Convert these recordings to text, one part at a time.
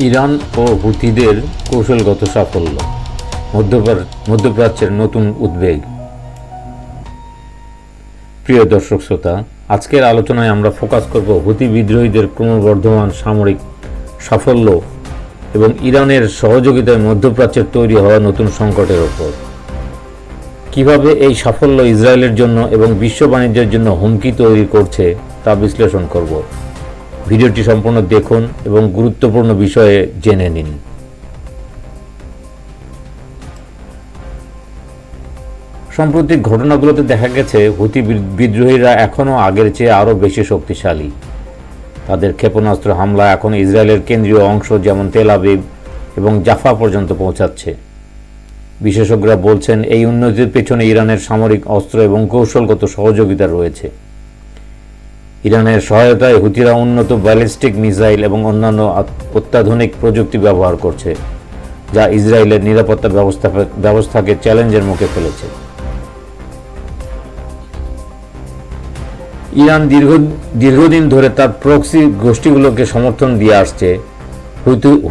Iran ও হুথিদের কৌশলগত সাফল্য, মধ্যপ্রাচ্যের নতুন উদ্বেগ। প্রিয় দর্শক শ্রোতা, আজকের আলোচনায় আমরা ফোকাস করব হুথি বিদ্রোহীদের ক্রমবর্ধমান সামরিক সাফল্য এবং ইরানের সহযোগিতায় মধ্যপ্রাচ্যের তৈরি হওয়া নতুন সংকটের ওপর। কিভাবে এই সাফল্য ইসরায়েলের জন্য এবং বিশ্ব বাণিজ্যের জন্য হুমকি তৈরি করছে তা বিশ্লেষণ করব। ভিডিওটি সম্পূর্ণ দেখুন এবং গুরুত্বপূর্ণ বিষয়ে জেনে নিন। সাম্প্রতিক ঘটনাগুলোতে দেখা গেছে হুথি বিদ্রোহীরা এখনও আগের চেয়ে আরও বেশি শক্তিশালী। তাদের ক্ষেপণাস্ত্র হামলা এখন ইসরায়েলের কেন্দ্রীয় অংশ যেমন তেল আবিব এবং জাফা পর্যন্ত পৌঁছাচ্ছে। বিশেষজ্ঞরা বলছেন এই উন্নতির পেছনে ইরানের সামরিক অস্ত্র এবং কৌশলগত সহযোগিতা রয়েছে। ইরানের সহায়তায় হুথিরা উন্নত ব্যালিস্টিক মিসাইল এবং অন্যান্য অত্যাধুনিক প্রযুক্তি ব্যবহার করছে, যা ইসরায়েলের নিরাপত্তা ব্যবস্থাকে চ্যালেঞ্জের মুখে ফেলেছে। ইরান দীর্ঘদিন ধরে তার প্রক্সি গোষ্ঠীগুলোকে সমর্থন দিয়ে আসছে।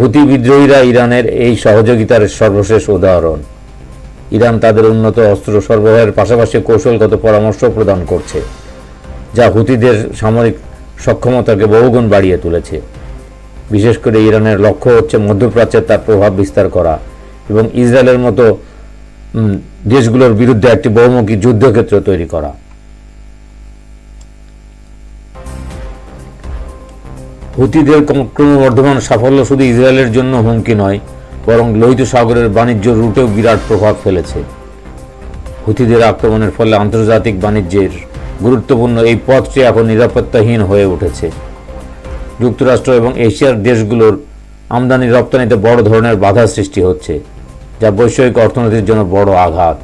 হুথি বিদ্রোহীরা ইরানের এই সহযোগিতার সর্বশেষ উদাহরণ। ইরান তাদের উন্নত অস্ত্র সরবরাহের পাশাপাশি কৌশলগত পরামর্শ প্রদান করছে, যা হুথিদের সামরিক সক্ষমতাকে বহুগুণ বাড়িয়ে তুলেছে। বিশেষ করে ইরানের লক্ষ্য হচ্ছে মধ্যপ্রাচ্যে তার প্রভাব বিস্তার করা এবং ইসরায়েলের মতো দেশগুলোর বিরুদ্ধে একটি বহুমুখী যুদ্ধক্ষেত্র তৈরি করা। হুথিদের ক্রমবর্ধমান সাফল্য শুধু ইসরায়েলের জন্য হুমকি নয়, বরং লোহিত সাগরের বাণিজ্য রুটেও বিরাট প্রভাব ফেলেছে। হুথিদের আক্রমণের ফলে আন্তর্জাতিক বাণিজ্যের গুরুত্বপূর্ণ এই পথটি এখন নিরাপত্তাহীন হয়ে উঠেছে। যুক্তরাষ্ট্র এবং এশিয়ার দেশগুলোর আমদানি রপ্তানিতে বড় ধরনের বাধা সৃষ্টি হচ্ছে, যা বৈশ্বিক অর্থনীতির জন্য বড় আঘাত।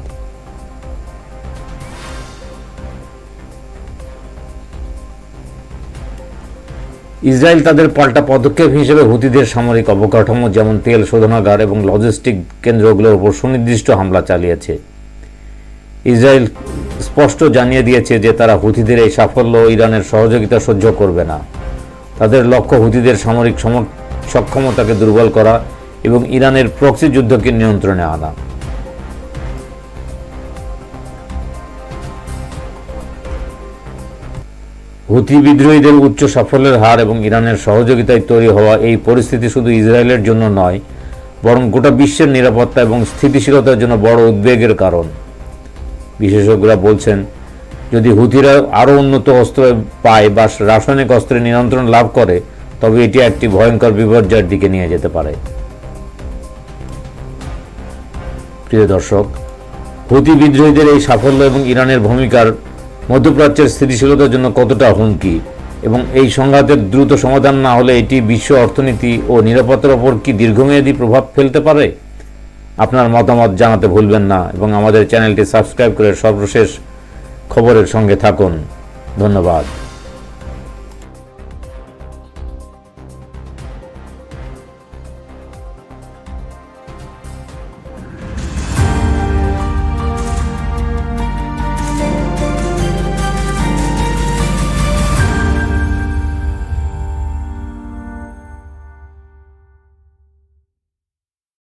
ইসরায়েল তাদের পাল্টা পদক্ষেপ হিসেবে হুথিদের সামরিক অবকাঠামো যেমন তেল শোধনাগার এবং লজিস্টিক কেন্দ্রগুলোর উপর সুনির্দিষ্ট হামলা চালিয়েছে। ইসরায়েল স্পষ্ট জানিয়ে দিয়েছে যে তারা হুথিদের এই সাফল্য ইরানের সহযোগিতা সহ্য করবে না। তাদের লক্ষ্য হুথিদের সামরিক সক্ষমতাকে দুর্বল করা এবং ইরানের প্রক্সি যুদ্ধকে নিয়ন্ত্রণে আনা। হুথি বিদ্রোহীদের উচ্চ সাফল্যের হার এবং ইরানের সহযোগিতায় তৈরি হওয়া এই পরিস্থিতি শুধু ইসরায়েলের জন্য নয়, বরং গোটা বিশ্বের নিরাপত্তা এবং স্থিতিশীলতার জন্য বড় উদ্বেগের কারণ। বিশেষজ্ঞরা বলছেন, যদি হুথিরা আরও উন্নত অস্ত্র পায় বা রাসায়নিক অস্ত্রের নিয়ন্ত্রণ লাভ করে, তবে এটি একটি ভয়ঙ্কর বিপর্যয়ের দিকে নিয়ে যেতে পারে। প্রিয় দর্শক, হুথি বিদ্রোহীদের এই সাফল্য এবং ইরানের ভূমিকার মধ্যপ্রাচ্যের স্থিতিশীলতার জন্য কতটা হুমকি, এবং এই সংঘাতের দ্রুত সমাধান না হলে এটি বিশ্ব অর্থনীতি ও নিরাপত্তার ওপর কি দীর্ঘমেয়াদী প্রভাব ফেলতে পারে? আপনার মতামত জানাতে ভুলবেন না এবং আমাদের চ্যানেলটি সাবস্ক্রাইব করে সর্বশেষ খবরের সঙ্গে থাকুন। ধন্যবাদ।